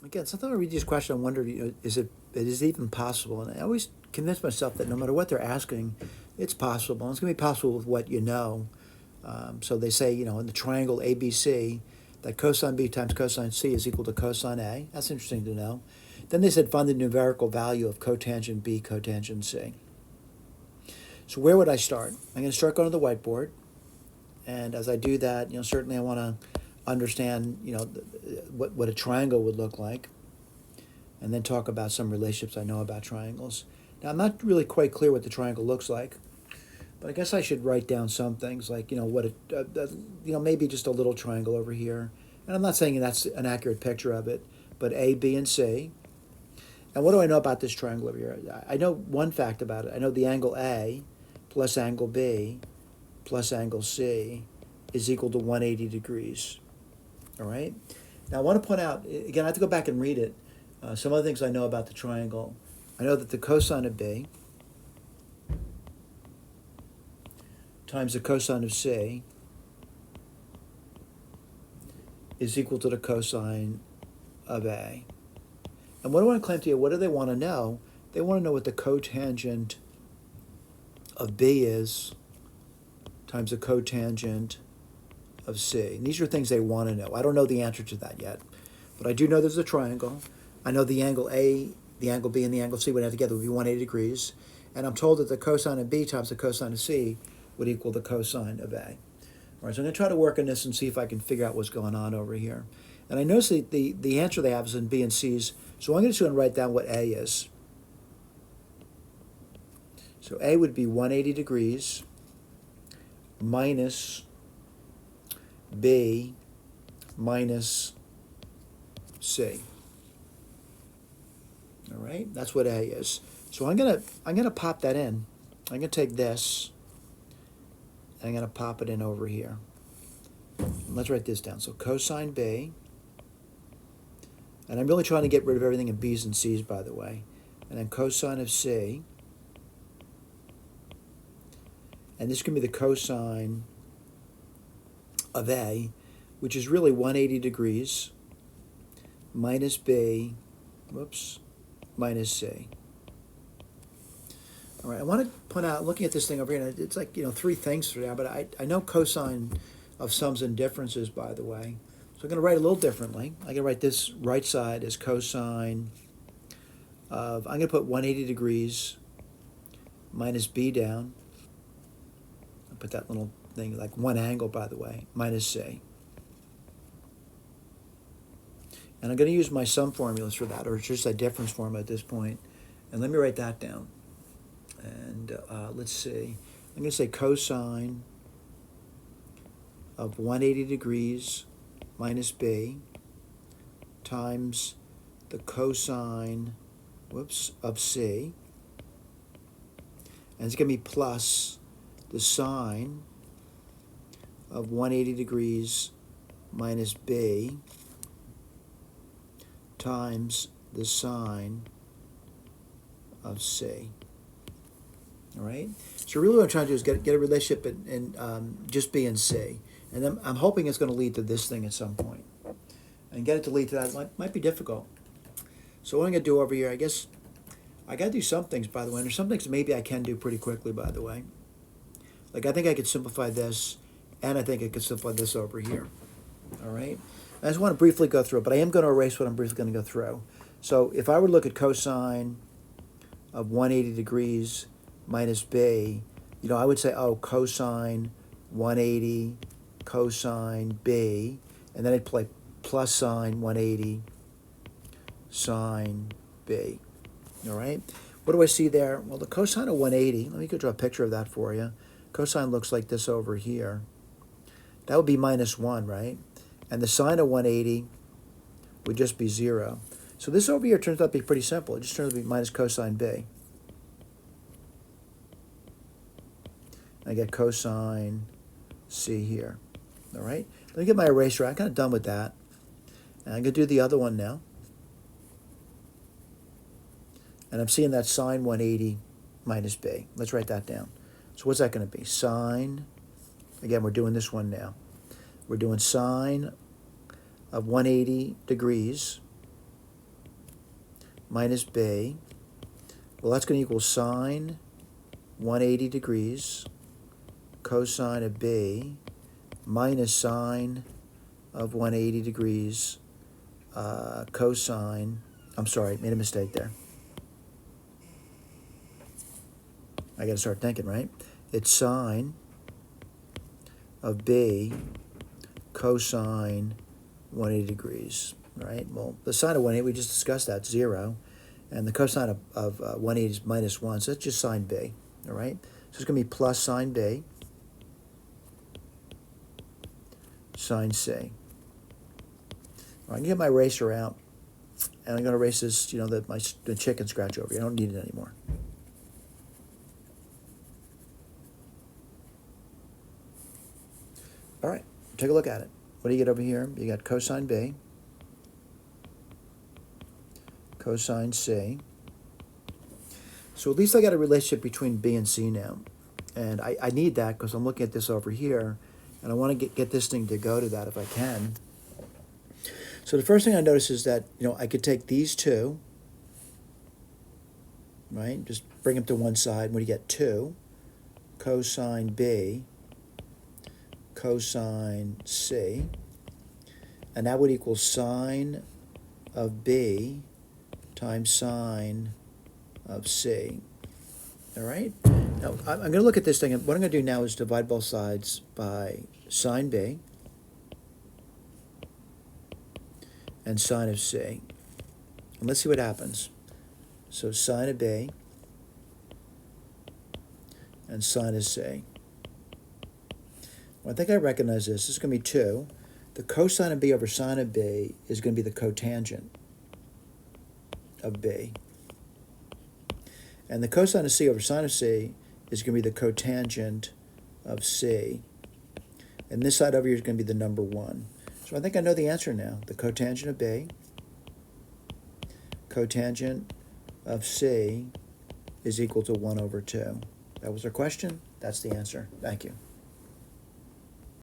Again, sometimes I read these questions, I wonder, is it even possible? And I always convince myself that no matter what they're asking, it's possible. And it's going to be possible with what you know. So they say, in the triangle ABC, that cosine B times cosine C is equal to cosine A. That's interesting to know. Then they said find the numerical value of cotangent B, cotangent C. So where would I start? I'm going to start going to the whiteboard. And as I do that, certainly I want to understand, what a triangle would look like, and then talk about some relationships I know about triangles. Now, I'm not really quite clear what the triangle looks like, but I guess I should write down some things like, maybe just a little triangle over here. And I'm not saying that's an accurate picture of it, but A, B, and C. And what do I know about this triangle over here? I know one fact about it. I know the angle A plus angle B plus angle C is equal to 180 degrees. All right? Now, I want to point out, again, I have to go back and read it. Some other things I know about the triangle. I know that the cosine of B times the cosine of C is equal to the cosine of A. And what do I want to claim to you? What do they want to know? They want to know what the cotangent of B is times the cotangent of C. And these are things they want to know. I don't know the answer to that yet, but I do know there's a triangle. I know the angle A, the angle B, and the angle C would add together would be 180 degrees. And I'm told that the cosine of B times the cosine of C would equal the cosine of A. All right, so I'm going to try to work on this and see if I can figure out what's going on over here. And I notice the answer they have is in B and C's. So I'm going to write down what A is. So A would be 180 degrees minus B minus C. All right, that's what A is. So I'm gonna pop that in. I'm gonna take this and I'm gonna pop it in over here. Let's write this down. So cosine B, and I'm really trying to get rid of everything in B's and C's, by the way. And then cosine of C, and this can be the cosine of A, which is really 180 degrees minus B, minus C. All right, I want to point out, looking at this thing over here, and it's like, three things for now, but I know cosine of sums and differences, by the way. So I'm going to write a little differently. I'm going to write this right side as cosine of, I'm going to put 180 degrees minus B down. I'll put that little thing, like one angle, by the way, minus C. And I'm going to use my sum formulas for that, or just a difference formula at this point. And let me write that down. And let's see. I'm going to say cosine of 180 degrees minus B times the cosine, of C. And it's going to be plus the sine of 180 degrees minus B times the sine of C. All right? So really what I'm trying to do is get a relationship in just B and C. And then I'm hoping it's going to lead to this thing at some point. And get it to lead to that might be difficult. So what I'm going to do over here, I guess, I got to do some things, by the way. And there's some things maybe I can do pretty quickly, by the way. Like I think I could simplify this, and I think I could simplify this over here. All right? I just want to briefly go through it, but I am going to erase what I'm briefly going to go through. So if I were to look at cosine of 180 degrees minus B, I would say, cosine 180 cosine B, and then I'd play plus sine 180 sine B. All right? What do I see there? Well, the cosine of 180, let me go draw a picture of that for you. Cosine looks like this over here. That would be minus 1, right? And the sine of 180 would just be 0. So this over here turns out to be pretty simple. It just turns out to be minus cosine B. I get cosine C here. All right? Let me get my eraser. I'm kind of done with that. And I'm going to do the other one now. And I'm seeing that sine 180 minus B. Let's write that down. So what's that going to be? Sine, again, we're doing this one now. We're doing sine of 180 degrees minus b. Well, that's going to equal sine 180 degrees cosine of b minus sine of 180 degrees cosine. I'm sorry, made a mistake there. I got to start thinking, right? It's sine of b cosine 180 degrees, right? Well, the sine of 180, we just discussed that, 0. And the cosine of 180 is minus 1, so that's just sine b, all right? So it's going to be plus sine b sine c. All right, I can get my eraser out, and I'm going to erase this, the chicken scratch over. I don't need it anymore. All right, take a look at it. What do you get over here? You got cosine b, cosine c. So at least I got a relationship between b and c now. And I need that because I'm looking at this over here, and I want to get this thing to go to that if I can. So the first thing I notice is that, I could take these two, right? Just bring them to one side. What do you get? 2 cosine b cosine c. And that would equal sine of b times sine of c. All right? Now, I'm going to look at this thing, and what I'm going to do now is divide both sides by sine b and sine of c. And let's see what happens. So sine of b and sine of c. Well, I think I recognize this. This is going to be 2. The cosine of b over sine of b is going to be the cotangent of b. And the cosine of c over sine of c is going to be the cotangent of c. And this side over here is going to be the number 1. So I think I know the answer now. The cotangent of b, cotangent of c is equal to 1 over 2. That was our question. That's the answer. Thank you.